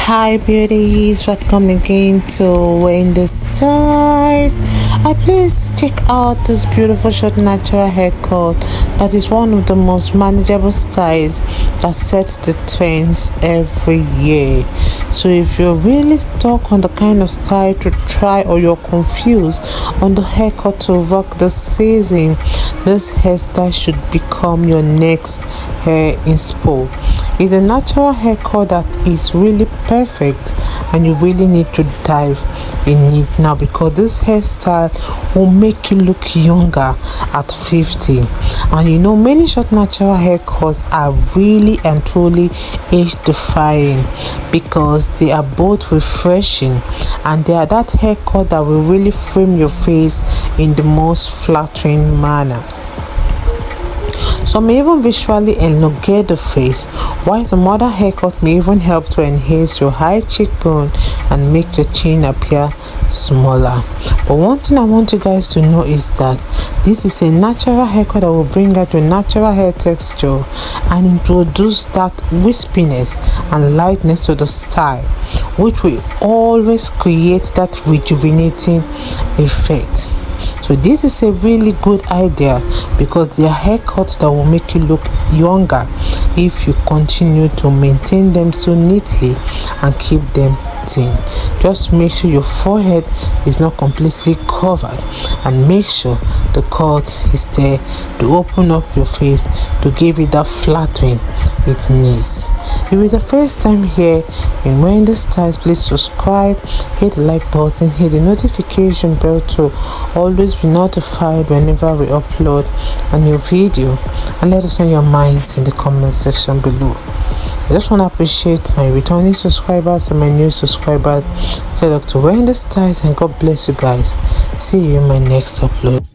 Hi beauties, welcome again to Winnie Styles. Please check out this beautiful short natural haircut that is one of the most manageable styles that sets the trends every year. So if you're really stuck on the kind of style to try, or you're confused on the haircut to rock the season, this hairstyle should become your next hair inspo. It's a natural haircut that is really perfect, and you really need to dive in it now, because this hairstyle will make you look younger at 50. And you know, many short natural haircuts are really and truly age defying because they are both refreshing and they are that haircut that will really frame your face in the most flattering manner. Some may even visually elongate the face, while some other haircut may even help to enhance your high cheekbone and make your chin appear smaller. But one thing I want you guys to know is that this is a natural haircut that will bring out your natural hair texture and introduce that wispiness and lightness to the style, which will always create that rejuvenating effect. So this is a really good idea because they are haircuts that will make you look younger if you continue to maintain them so neatly and keep them thin. Just make sure your forehead is not completely covered, and make sure the cut is there to open up your face to give it that flattering it needs. If it's the first time here in Winnie Styles, please subscribe, hit the like button, hit the notification bell to always be notified whenever we upload a new video, and let us know your minds in the comment section below. I just want to appreciate my returning subscribers and my new subscribers. Stay up to Winnie Styles, and God bless you guys. See you in my next upload.